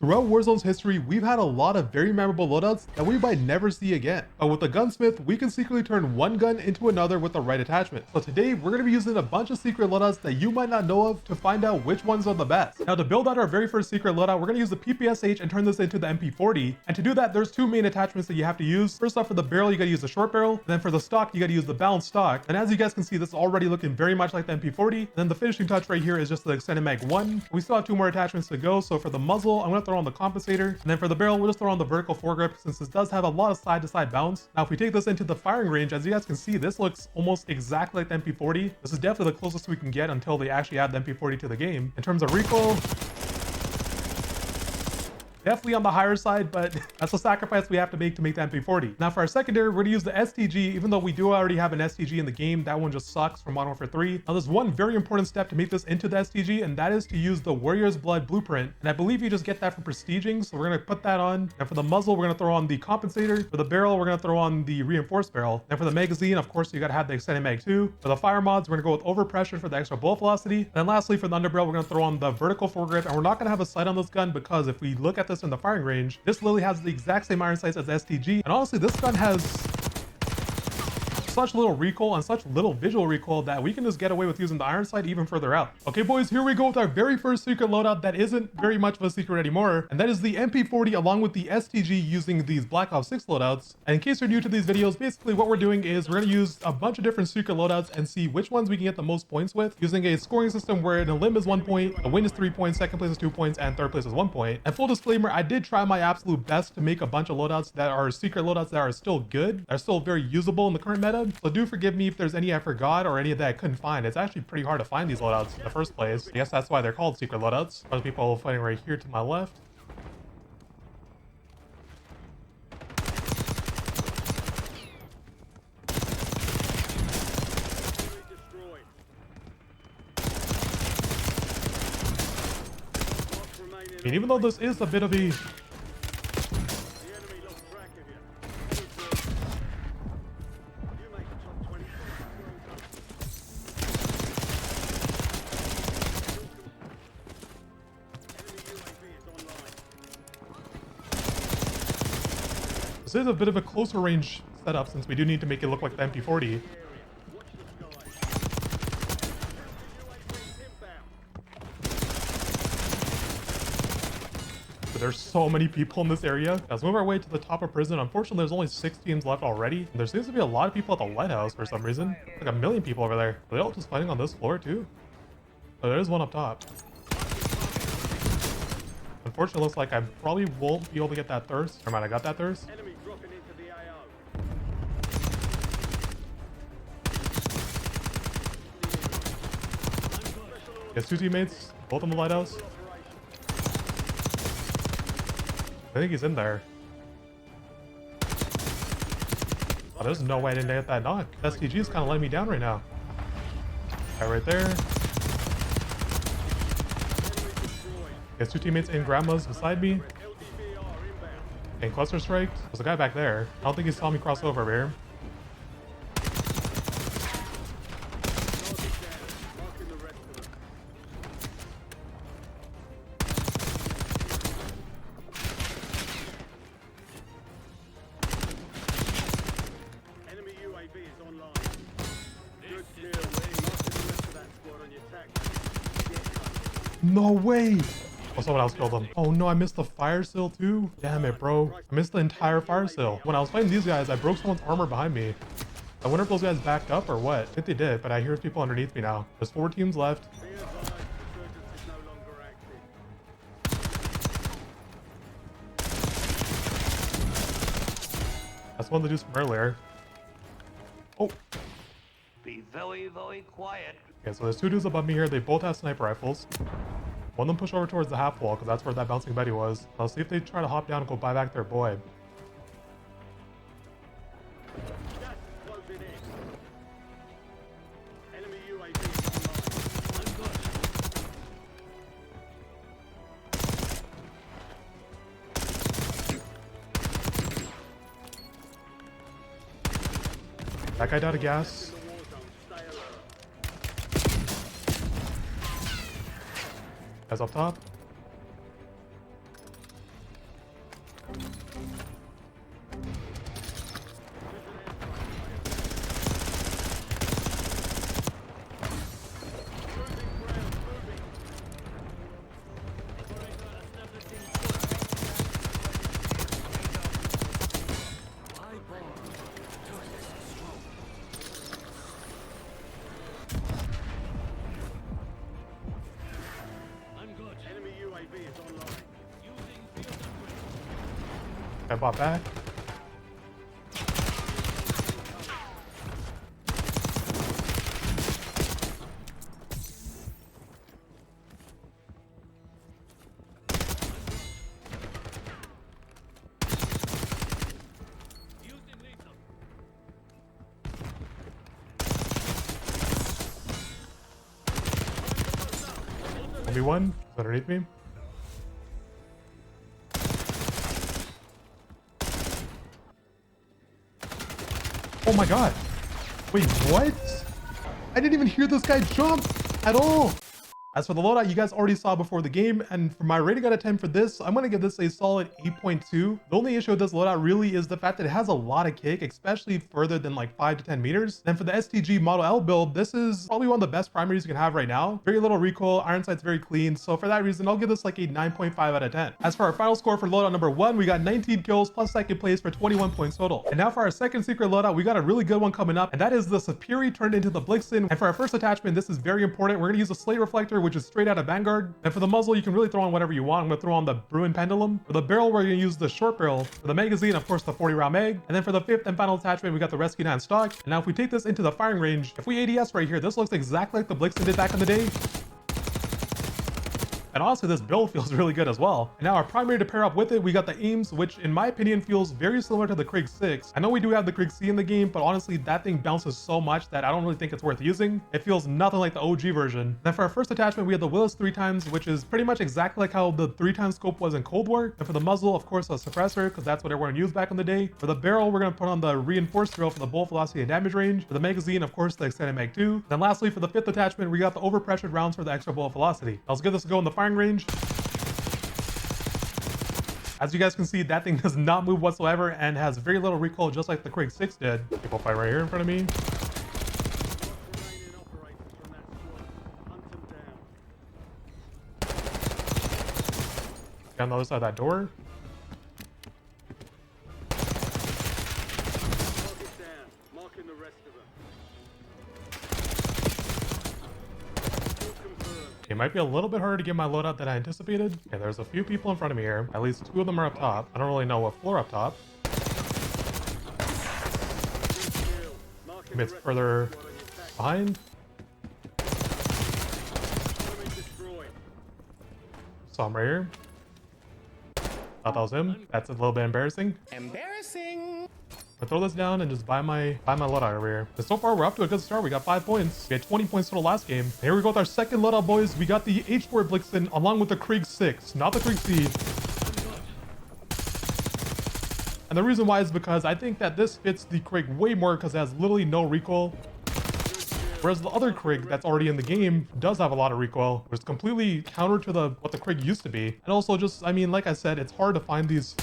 Throughout Warzone's history, we've had a lot of very memorable loadouts that we might never see again. But with the gunsmith, we can secretly turn one gun into another with the right attachment. So today, we're going to be using a bunch of secret loadouts that you might not know of to find out which ones are the best. Now to build out our very first secret loadout, we're going to use the PPSH and turn this into the MP40. And to do that, there's two main attachments that you have to use. First off, for the barrel, you got to use the short barrel. And then for the stock, you got to use the balanced stock. And as you guys can see, this is already looking very much like the MP40. And then the finishing touch right here is just the extended mag 1. We still have two more attachments to go. So for the muzzle, I'm going to throw on the compensator. And then for the barrel, we'll just throw on the vertical foregrip since this does have a lot of side-to-side bounce. Now, if we take this into the firing range, as you guys can see, this looks almost exactly like the MP40. This is definitely the closest we can get until they actually add the MP40 to the game. In terms of recoil, definitely on the higher side, but that's a sacrifice we have to make the MP40. Now for our secondary, we're going to use the STG, even though we do already have an STG in the game. That one just sucks from Modern Warfare 3. Now there's one very important step to make this into the STG, and that is to use the Warrior's Blood blueprint. And I believe you just get that from prestiging, so we're going to put that on. And for the muzzle, we're going to throw on the compensator. For the barrel, we're going to throw on the reinforced barrel. And for the magazine, of course, you got to have the extended mag 2. For the fire mods, we're going to go with overpressure for the extra bullet velocity. And then lastly, for the underbarrel, we're going to throw on the vertical foregrip, and we're not going to have a sight on this gun because if we look at this in the firing range, this literally has the exact same iron sights as STG, and honestly this gun has such little recoil and such little visual recoil that we can just get away with using the iron sight even further out. Okay boys, here we go with our very first secret loadout that isn't very much of a secret anymore, and that is the MP40 along with the STG using these Black Ops 6 loadouts. And in case you're new to these videos, basically what we're doing is we're going to use a bunch of different secret loadouts and see which ones we can get the most points with using a scoring system where an limb is 1 point, a win is 3 points, second place is 2 points, and third place is 1 point. And full disclaimer, I did try my absolute best to make a bunch of loadouts that are secret loadouts that are still good, that are still very usable in the current meta, so do forgive me if there's any I forgot or any that I couldn't find. It's actually pretty hard to find these loadouts in the first place. I guess that's why they're called secret loadouts. There's people fighting right here to my left. And even though this is a bit of a This is a bit of a closer range setup since we do need to make it look like the MP40. But there's so many people in this area. Let's move our way to the top of prison. Unfortunately, there's only 6 teams left already. And there seems to be a lot of people at the lighthouse for some reason. Like 1 million people over there. Are they all just fighting on this floor too? Oh, there's one up top. Unfortunately, it looks like I probably won't be able to get that thirst. Never mind, I got that thirst. He has 2 teammates, both in the lighthouse. I think he's in there. Oh, there's no way I didn't get that knock. STG is kind of letting me down right now. Right there. He has 2 teammates in grandmas beside me. And cluster strike. There's a guy back there. I don't think he saw me cross over here. No way! Oh, someone else killed him. Oh no, I missed the fire sale too? Damn it, bro. I missed the entire fire sale. When I was fighting these guys, I broke someone's armor behind me. I wonder if those guys backed up or what. I think they did, but I hear people underneath me now. There's 4 teams left. That's one of the dudes from earlier. Oh! Be very, very quiet. Okay, so there's 2 dudes above me here. They both have sniper rifles. One of them push over towards the half wall because that's where that bouncing Betty was. I'll see if they try to hop down and go buy back their boy. That guy died of gas. Guys up top. I bought back. One underneath me. Oh my god. Wait, what? I didn't even hear this guy jump at all. As for the loadout, you guys already saw before the game, and for my rating out of 10 for this, I'm going to give this a solid 8.2. The only issue with this loadout really is the fact that it has a lot of kick, especially further than like 5 to 10 meters. And for the STG Model L build, this is probably one of the best primaries you can have right now. Very little recoil, iron sight's very clean, so for that reason, I'll give this like a 9.5 out of 10. As for our final score for loadout number 1, we got 19 kills plus second place for 21 points total. And now for our second secret loadout, we got a really good one coming up, and that is the Superi turned into the Blixen. And for our first attachment, this is very important. We're going to use a slate reflector, which is straight out of Vanguard. And for the muzzle, you can really throw on whatever you want. I'm gonna throw on the Bruin Pendulum. For the barrel, we're gonna use the short barrel. For the magazine, of course, the 40 round mag. And then for the fifth and final attachment, we got the Rescue 9 stock. And now if we take this into the firing range, if we ADS right here, this looks exactly like the Blixen did back in the day. And honestly, this build feels really good as well. And now our primary to pair up with it, we got the Ames, which in my opinion feels very similar to the Krig 6. I know we do have the Krig C in the game, but honestly, that thing bounces so much that I don't really think it's worth using. It feels nothing like the OG version. Then for our first attachment, we have the Willis 3x, which is pretty much exactly like how the 3x scope was in Cold War. And for the muzzle, of course, a suppressor, because that's what everyone used back in the day. For the barrel, we're going to put on the reinforced barrel for the bolt velocity and damage range. For the magazine, of course, the extended mag 2. Then lastly, for the fifth attachment, we got the overpressured rounds for the extra bolt velocity. Let's give this a go in the firing range. As you guys can see, that thing does not move whatsoever and has very little recoil, just like the Krig 6 did. People fight right here in front of me. Get on the other side of that door. It might be a little bit harder to get my loadout than I anticipated. Okay, there's a few people in front of me here. At least 2 of them are up top. I don't really know what floor up top. Maybe it's further behind. Saw him right here. Thought that was him. That's a little bit embarrassing. I'll throw this down and just buy my loadout over here. But so far, we're up to a good start. We got 5 points. We had 20 points total last game. Here we go with our second loadout, boys. We got the H4 Blixen along with the Krig 6, not the Krig C. And the reason why is because I think that this fits the Krig way more because it has literally no recoil. Whereas the other Krig that's already in the game does have a lot of recoil, which is completely counter to what the Krig used to be. And also just, I mean, like I said, it's hard to find these.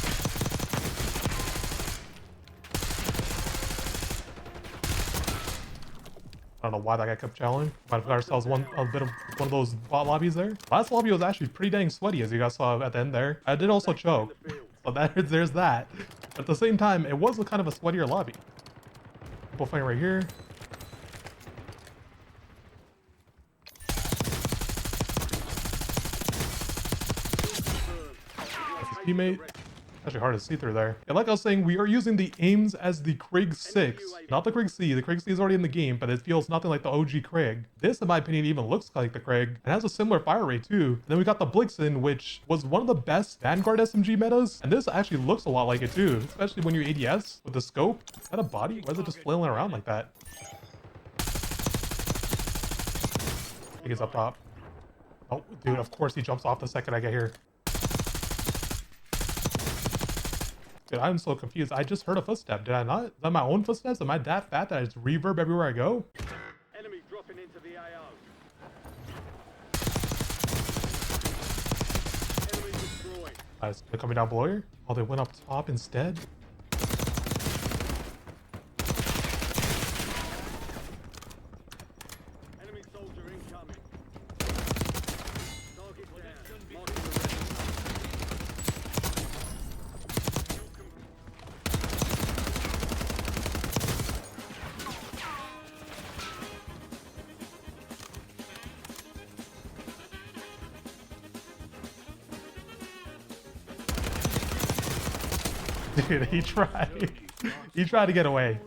I don't know why that guy kept challenging. Might have got ourselves a bit of one of those bot lobbies there. Last lobby was actually pretty dang sweaty, as you guys saw at the end there. I did also choke, so there's that. But at the same time, it was a kind of a sweatier lobby. People fighting right here. That's his teammate. Actually hard to see through there. And like I was saying, we are using the Ames as the Krig 6, not the Krig C. The Krig C is already in the game, but it feels nothing like the OG Krig. This, in my opinion, even looks like the Krig and has a similar fire rate too. And then we got the Blixen, which was one of the best Vanguard SMG metas, and this actually looks a lot like it too, especially when you ADS with the scope. Is that a body? Why is it just flailing around like that? I think he's up top. Oh, dude, of course he jumps off the second I get here. Dude, I'm so confused. I just heard a footstep. Did I not? Is that my own footsteps? Am I that fat that I just reverb everywhere I go? Enemy dropping into the AO. Enemy destroyed. Guys, they're coming down below here. Oh, they went up top instead. Enemy soldier incoming. Target down. Dude, he tried. He tried to get away.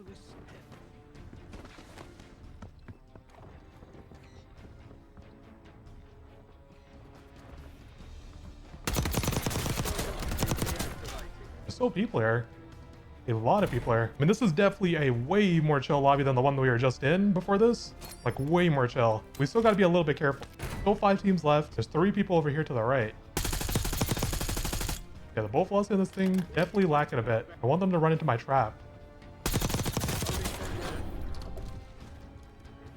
There's still people here. A lot of people here. I mean, this is definitely a way more chill lobby than the one that we were just in before this. Like, way more chill. We still got to be a little bit careful. Still 5 teams left. There's 3 people over here to the right. Yeah, the both of us in this thing definitely lacking a bit. I want them to run into my trap. 5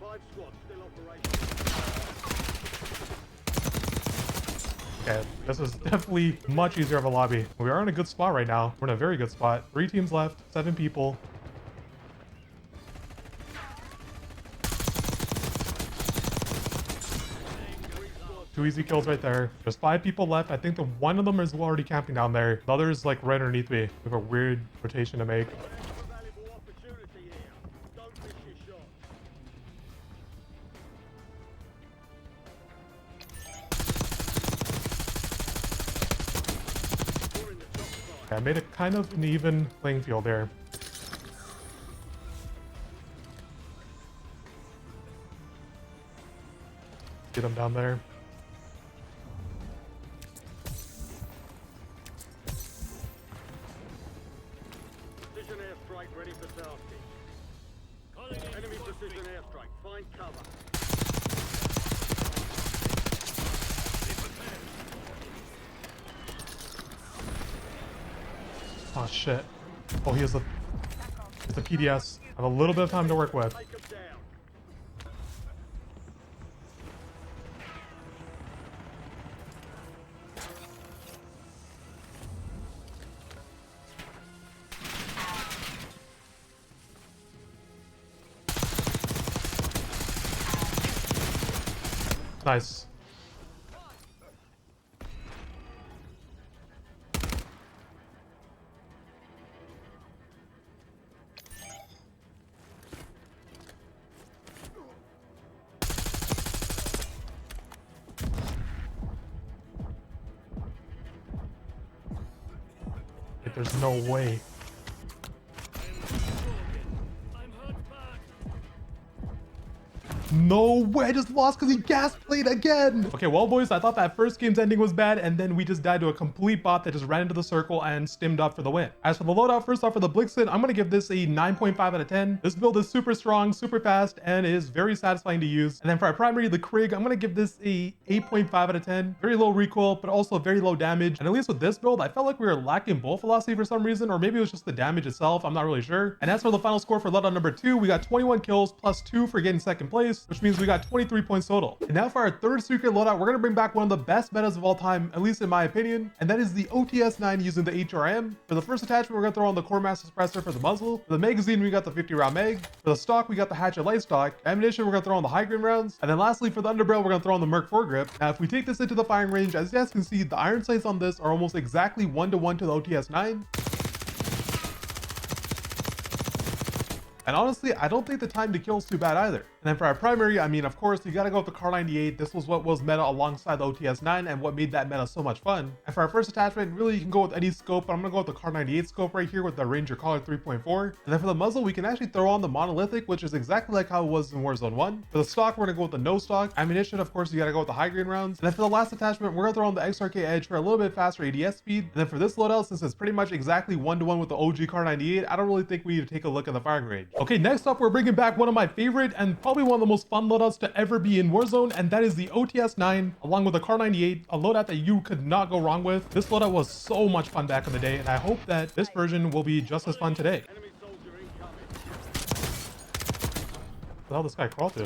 squads still operational. Okay, this is definitely much easier of a lobby. We are in a good spot right now. We're in a very good spot. 3 teams left, 7 people. Two easy kills right there. There's 5 people left. I think the one of them is already camping down there. The other is like right underneath me. We have a weird rotation to make. We have a valuable opportunity here. Don't miss your shot. We're in the top spot. Okay, I made it kind of an even playing field there. Get them down there. Precision airstrike ready for tasking. Enemy precision airstrike. Find cover. Oh shit. Oh, he has a PDS. I have a little bit of time to work with. Take them down. Nice. Like, there's no way. No way, I just lost because he gas played again. Okay, well, boys, I thought that first game's ending was bad, and then we just died to a complete bot that just ran into the circle and stimmed up for the win. As for the loadout, first off, for the Blixen, I'm gonna give this a 9.5 out of 10. This build is super strong, super fast, and is very satisfying to use. And then for our primary, the Krig, I'm gonna give this a 8.5 out of 10. Very low recoil, but also very low damage. And at least with this build, I felt like we were lacking bolt velocity for some reason, or maybe it was just the damage itself. I'm not really sure. And as for the final score for loadout number 2, we got 21 kills plus 2 for getting second place, which means we got 23 points total. And now for our third secret loadout, we're gonna bring back one of the best metas of all time, at least in my opinion, and that is the OTS-9 using the HRM. For the first attachment, we're gonna throw on the Core Master Suppressor for the muzzle. For the magazine, we got the 50-round mag. For the stock, we got the Hatchet Light Stock. Ammunition, we're gonna throw on the high grain rounds. And then lastly, for the underbarrel, we're gonna throw on the Merc foregrip. Now, if we take this into the firing range, as you guys can see, the iron sights on this are almost exactly 1-to-1 to the OTS-9. And honestly, I don't think the time to kill is too bad either. And then for our primary, I mean, of course, you gotta go with the Kar98. This was what was meta alongside the OTS-9 and what made that meta so much fun. And for our first attachment, really, you can go with any scope, but I'm gonna go with the Kar98 scope right here with the Ranger Collar 3.4. And then for the muzzle, we can actually throw on the monolithic, which is exactly like how it was in Warzone 1. For the stock, we're gonna go with the no stock. Ammunition, of course, you gotta go with the high grain rounds. And then for the last attachment, we're gonna throw on the XRK Edge for a little bit faster ADS speed. And then for this loadout, since it's pretty much exactly 1-to-1 with the OG Kar98, I don't really think we need to take a look at the firing range. Okay, next up, we're bringing back one of my favorite and probably one of the most fun loadouts to ever be in Warzone, and that is the OTS-9 along with the Kar98, a loadout that you could not go wrong with. This loadout was so much fun back in the day, and I hope that this version will be just as fun today. Enemy soldier incoming. What the hell this guy crawled to?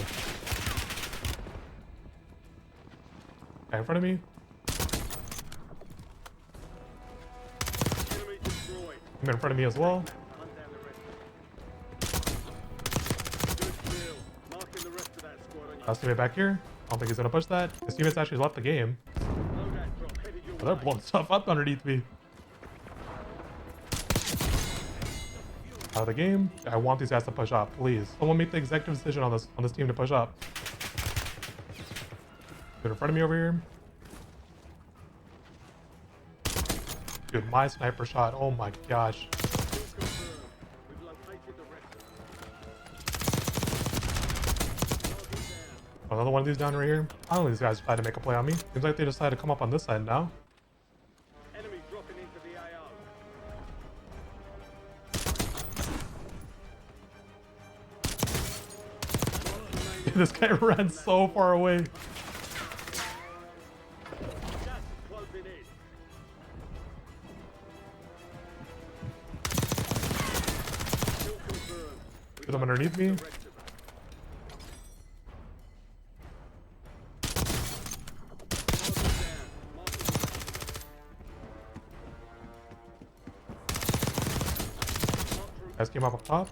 Guy in front of me? Enemy destroyed. Him in front of me as well. Hunt down the rest. Good kill. Marking the rest of that squad on your Last teammate back here. I don't think he's gonna push that. His teammates actually left the game. loadout drop headed your Oh, they're way. blowing stuff up underneath me. Out of the game. I want these guys to push up, please. Someone make the executive decision on this team to push up. Good in front of me over here. Dude, my sniper shot. Oh my gosh. We've located the rest of them. Another one of these down right here. I don't know, these guys tried to make a play on me. Seems like they decided to come up on this side now. Enemy dropping into the AO. This guy ran so far away. Gas closing in. Kill confirmed. Get them underneath me. The rest of them. Guys came up top.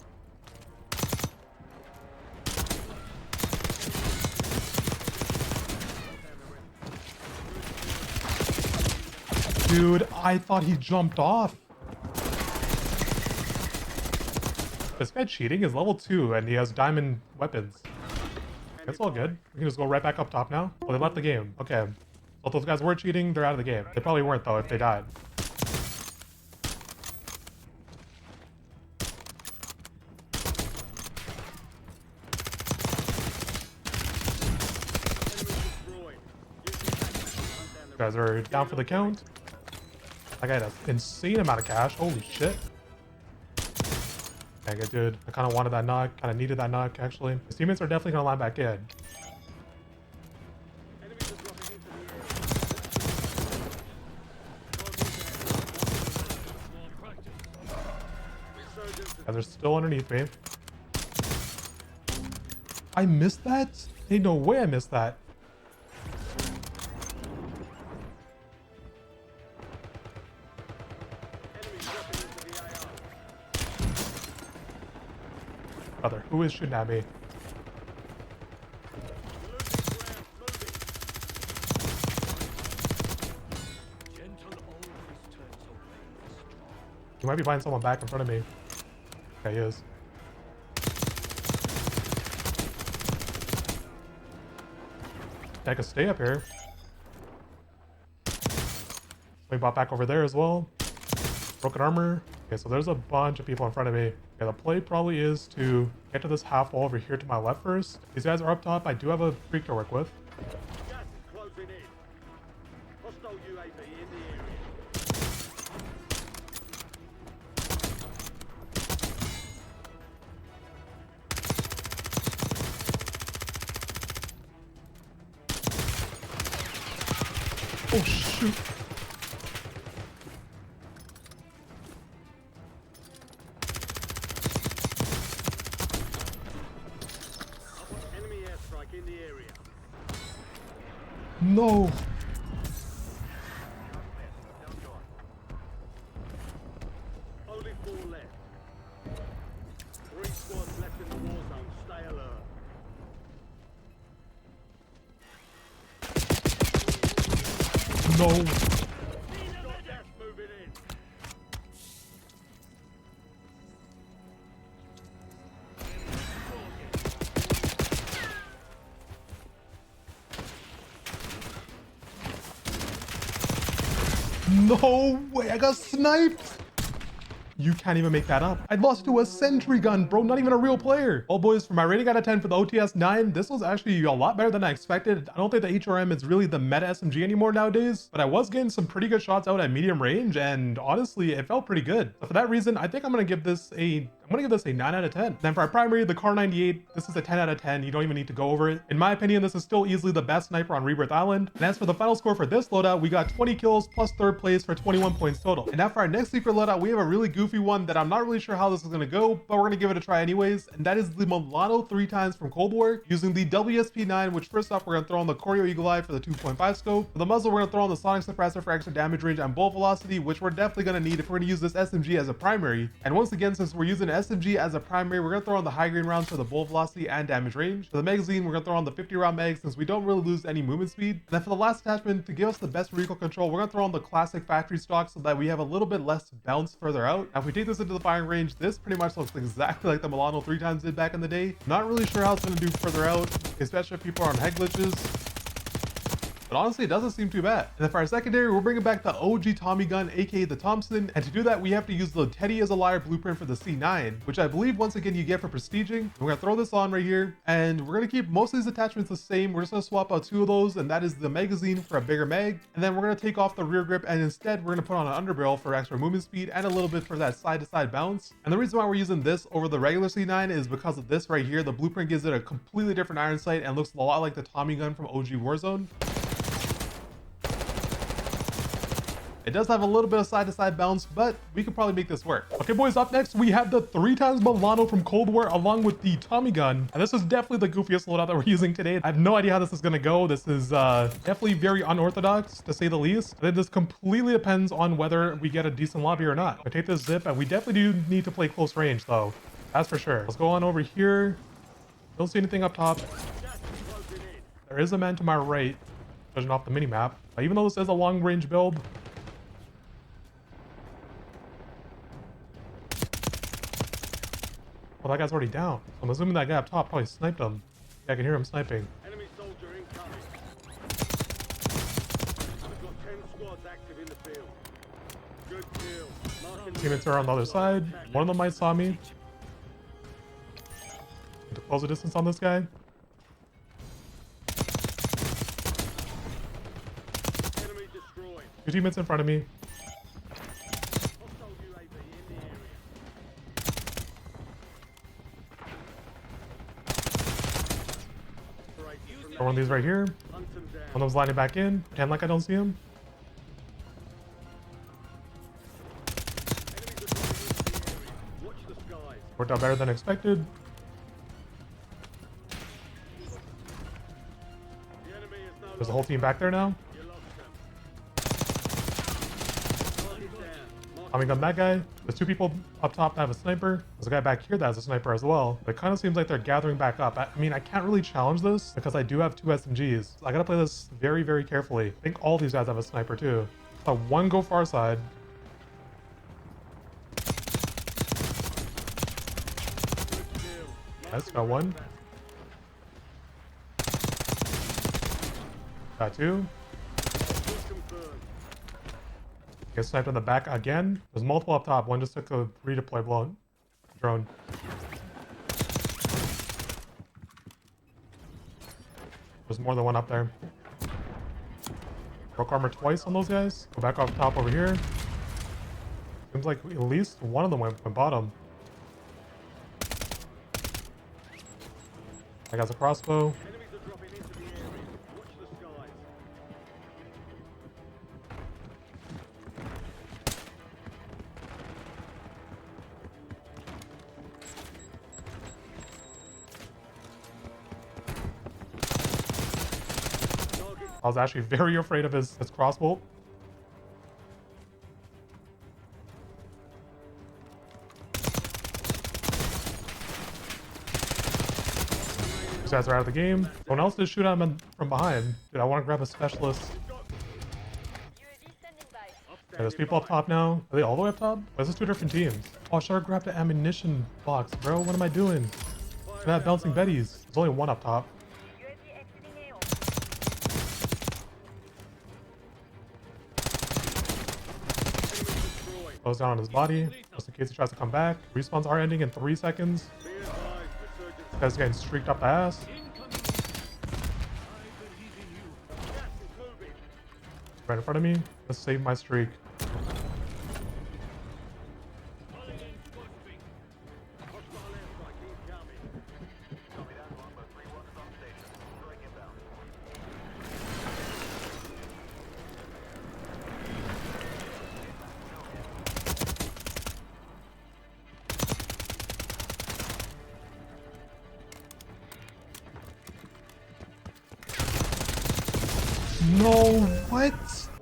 Dude, I thought he jumped off. This guy cheating is level 2 and he has diamond weapons. That's all good. We can just go right back up top now. Oh, they left the game. Okay. So if those guys were cheating, they're out of the game. They probably weren't though if they died. You guys are down for the count. I got an insane amount of cash. Holy shit. Dang it, dude. I kind of wanted that knock. Kind of needed that knock, actually. His teammates are definitely going to line back in. Guys are still underneath me. I missed that? Ain't no way I missed that. Brother, who is shooting at me? He might be buying someone back in front of me. Okay, he is. I could stay up here. We bought back over there as well. Broken armor. Okay, so there's a bunch of people in front of me. Okay, the play probably is to get to this half wall over here to my left first. These guys are up top. I do have a freak to work with. Gas is closing in. Hostile UAV in the area. Oh shoot. Enemy airstrike in the area. No. Only 4 left. 3 squads left in the war zone. Stay alert. No. Got gas moving in. No way. I got sniped. You can't even make that up. I lost to a sentry gun, bro. Not even a real player. Well, boys, for my rating out of 10 for the OTS 9, this was actually a lot better than I expected. I don't think the HRM is really the meta SMG anymore nowadays, but I was getting some pretty good shots out at medium range, and honestly, it felt pretty good. So for that reason, I think I'm gonna give this a 9 out of 10. Then for our primary, the Car 98, this is a 10 out of 10. You don't even need to go over it. In my opinion, this is still easily the best sniper on Rebirth Island. And as for the final score for this loadout, we got 20 kills plus 3rd place for 21 points total. And now for our next secret loadout, we have a really goofy one that I'm not really sure how this is gonna go, but we're gonna give it a try anyways. And that is the Milano 3x from Cold War using the WSP9, which first off, we're gonna throw on the Choreo Eagle Eye for the 2.5 scope. For the muzzle, we're gonna throw on the Sonic Suppressor for extra damage range and bullet velocity, which we're definitely gonna need if we're gonna use this SMG as a primary. And once again, since we're using SMG as a primary, we're gonna throw on the high grain rounds for the bullet velocity and damage range. For the magazine, we're gonna throw on the 50 round mag since we don't really lose any movement speed. And then for the last attachment, to give us the best recoil control, we're gonna throw on the classic factory stock so that we have a little bit less bounce further out. Now, if we take this into the firing range, this pretty much looks exactly like the Milano 3x did back in the day. Not really sure how it's gonna do further out, especially if people are on head glitches. but honestly, it doesn't seem too bad. And then for our secondary, we're bringing back the OG Tommy Gun, aka the Thompson. And to do that, we have to use the Teddy is a Liar blueprint for the C9, which I believe once again you get for prestiging. We're gonna throw this on right here, and we're gonna keep most of these attachments the same. We're just gonna swap out 2 of those, and that is the magazine for a bigger mag. And then we're gonna take off the rear grip, and instead we're gonna put on an underbarrel for extra movement speed and a little bit for that side-to-side bounce. And the reason why we're using this over the regular C9 is because of this right here. The blueprint gives it a completely different iron sight and looks a lot like the Tommy gun from OG Warzone. It does have a little bit of side-to-side bounce, but we could probably make this work. Okay, boys, up next, we have the 3x Milano from Cold War along with the Tommy gun. And this is definitely the goofiest loadout that we're using today. I have no idea how this is going to go. This is definitely very unorthodox, to say the least. But this completely depends on whether we get a decent lobby or not. I take this zip, and we definitely do need to play close range, though. That's for sure. Let's go on over here. Don't see anything up top. There is a man to my right, judging off the mini-map. Even though this is a long-range build, well, that guy's already down. So I'm assuming that guy up top probably sniped him. Yeah, I can hear him sniping. Enemy soldier incoming. We've got 10 squads active in the field. Good kill. Marking Teammates are on the other side. One of them might saw me. Need to close the distance on this guy. enemy destroyed. 2 teammates in front of me. Hostile UAV in the area. One of these right here. Hunt them down. One of them's lining back in. Pretend like I don't see him. Enemies are dropping into the area. Watch the skies. Worked out better than expected. The enemy is no There's a whole team back there now. You lost them. Target down. Tommy gun that guy. There's 2 people up top that have a sniper. There's a guy back here that has a sniper as well. But it kind of seems like they're gathering back up. I mean, I can't really challenge this because I do have 2 SMGs. So I gotta play this very, very carefully. I think all these guys have a sniper too. So one go far side. Yes, got one. Got 2. Confirmed. Get sniped in the back again. There's multiple up top. One just took a redeploy blow drone. There's more than one up there. Broke armor twice on those guys. Go back off top over here. Seems like at least one of them went bottom. That guy's a crossbow. Enemies are dropping into the area. Watch the skies. Target. I was actually very afraid of his crossbow. These guys are out of the game. Someone else did shoot at him from behind. Dude, I want to grab a specialist. Yeah, there's people up top now. Are they all the way up top? Why is this 2 different teams? Oh, I should have grabbed the ammunition box, bro. What am I doing? Look at that bouncing Betties. There's only one up top. Goes down on his body, just in case he tries to come back. Respawns are ending in 3 seconds. Be advised, resurgence. This guy's getting streaked up the ass. Gas is moving. Right in front of me. Let's save my streak. Hostile airstrike incoming. No, what?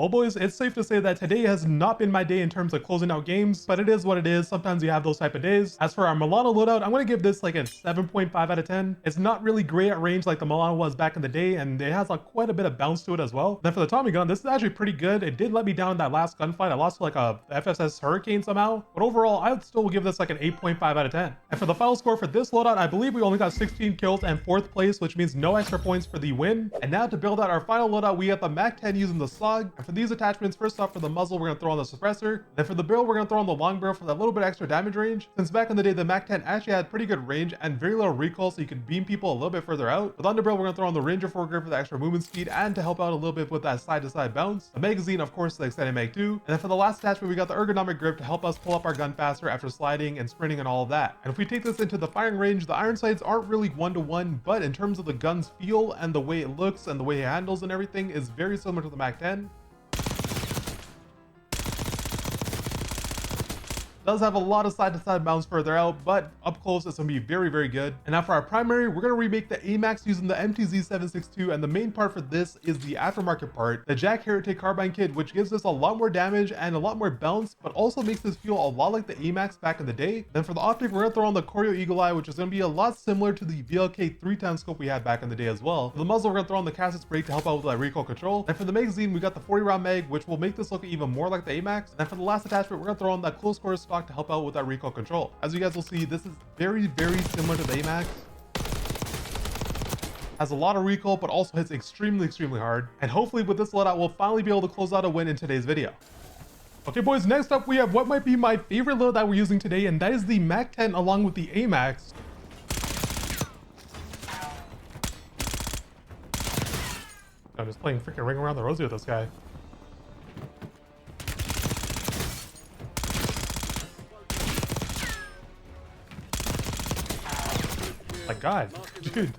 Well boys, it's safe to say that today has not been my day in terms of closing out games, but it is what it is. Sometimes you have those type of days. As for our Milano loadout, I'm going to give this like a 7.5 out of 10. It's not really great at range like the Milano was back in the day, and it has like quite a bit of bounce to it as well. Then for the Tommy gun, this is actually pretty good. It did let me down in that last gunfight. I lost to like a FSS Hurricane somehow, but overall I would still give this like an 8.5 out of 10. And for the final score for this loadout, I believe we only got 16 kills and 4th place, which means no extra points for the win. And now to build out our final loadout, we got the MAC-10 using the slug. And for these attachments, first off for the muzzle, we're gonna throw on the suppressor. Then for the barrel, we're gonna throw on the long barrel for that little bit extra damage range. Since back in the day, the MAC-10 actually had pretty good range and very little recoil, so you could beam people a little bit further out. With underbarrel, we're gonna throw on the Ranger foregrip for the extra movement speed and to help out a little bit with that side-to-side bounce. The magazine, of course, the extended mag 2. And then for the last attachment, we got the ergonomic grip to help us pull up our gun faster after sliding and sprinting and all of that. And if we take this into the firing range, the iron sights aren't really one-to-one, but in terms of the gun's feel and the way it looks and the way it handles and everything is very similar to the MAC-10. Does have a lot of side-to-side bounce further out, but up close it's gonna be very, very good. And now for our primary, we're gonna remake the AMAX using the MTZ762, and the main part for this is the aftermarket part, the Jack Heretic carbine kit, which gives us a lot more damage and a lot more bounce, but also makes this feel a lot like the AMAX back in the day. Then for the optic, we're gonna throw on the Choreo Eagle Eye, which is gonna be a lot similar to the VLK 310 scope we had back in the day as well. For the muzzle, we're gonna throw on the Cassis brake to help out with that recoil control. And for the magazine, we got the 40 round mag, which will make this look even more like the AMAX. And for the last attachment, we're gonna throw on that close quarters stock to help out with that recoil control. As you guys will see, this is very, very similar to the AMAX. Has a lot of recoil, but also hits extremely, extremely hard. And hopefully with this loadout, we'll finally be able to close out a win in today's video. Okay boys, next up we have what might be my favorite load that we're using today, and that is the MAC-10 along with the AMAX. I'm just playing freaking ring around the rosy with this guy. My god, dude,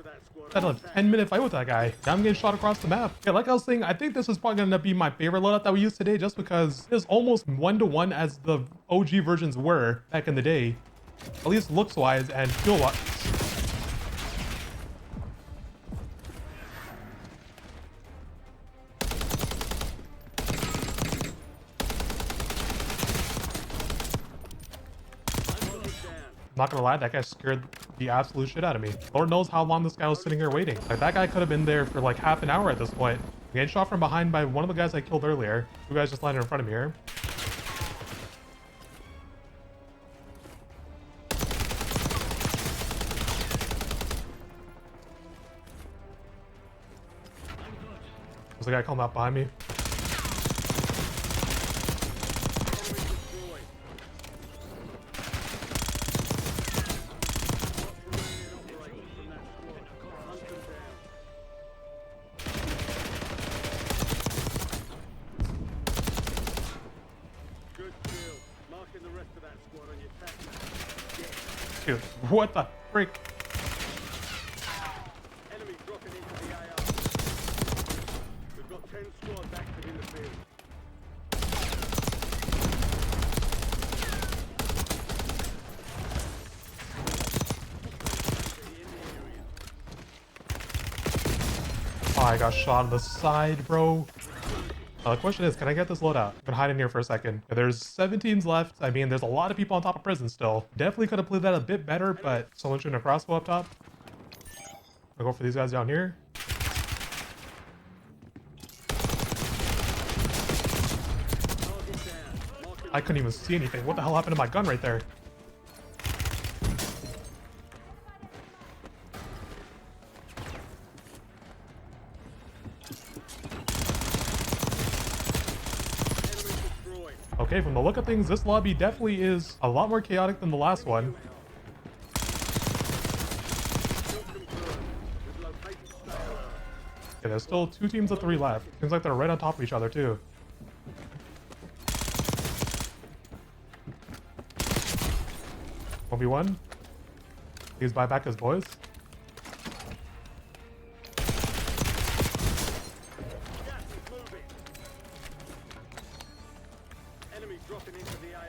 I had a 10-minute fight with that guy. Now I'm getting shot across the map. Yeah, like I was saying, I think this is probably gonna be my favorite loadout that we use today, just because it's almost one-to-one as the OG versions were back in the day, at least looks wise and feel wise. I'm not gonna lie, that guy scared the absolute shit out of me. Lord knows how long this guy was sitting here waiting. Like, that guy could have been there for like half an hour at this point. I'm getting shot from behind by one of the guys I killed earlier. Two guys just landed in front of me here. There's a guy coming up behind me. Dude, what the frick? Enemy dropping into the AR. We've got 10 squads active in the field. Oh, I got shot on the side, bro. The question is, can I get this loadout? I'm gonna hide in here for a second. There's 17s left. I mean, there's a lot of people on top of prison still. Definitely could have played that a bit better, but someone shooting a crossbow up top. I'll go for these guys down here. I couldn't even see anything. What the hell happened to my gun right there? Okay, from the look of things, this lobby definitely is a lot more chaotic than the last one. Okay, there's still 2 teams of 3 left. Seems like they're right on top of each other too. One v one. Please buy back his boys. Dropping into the AR.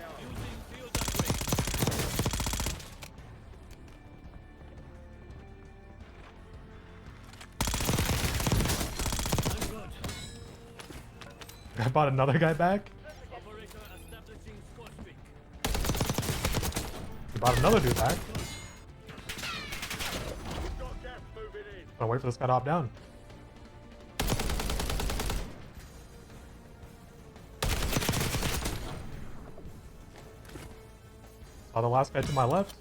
bought another guy back. He bought another dude back. I'll wait for this guy to hop down. Saw the last guy to my left.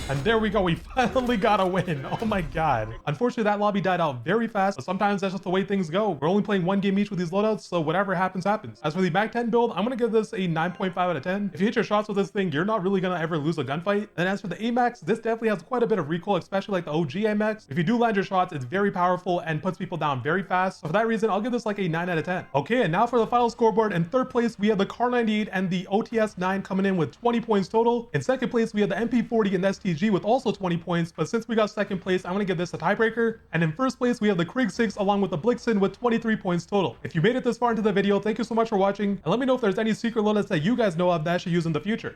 And there we go, we finally got a win. Oh my god. Unfortunately, that lobby died out very fast, but sometimes that's just the way things go. We're only playing one game each with these loadouts, so whatever happens, happens. As for the Mag 10 build, I'm gonna give this a 9.5 out of 10. If you hit your shots with this thing, you're not really gonna ever lose a gunfight. And as for the AMAX, this definitely has quite a bit of recoil, especially like the OG AMAX. If you do land your shots, it's very powerful and puts people down very fast. So for that reason, I'll give this like a 9 out of 10. Okay, and now for the final scoreboard. In third place, we have the Kar 98 and the OTS 9 coming in with 20 points total. In second place, we have the MP40 and STG with also 20 points, but since we got second place, I'm gonna give this a tiebreaker. And in first place, we have the Krig 6 along with the Blixen with 23 points total. If you made it this far into the video, thank you so much for watching, and let me know if there's any secret loadouts that you guys know of that I should use in the future.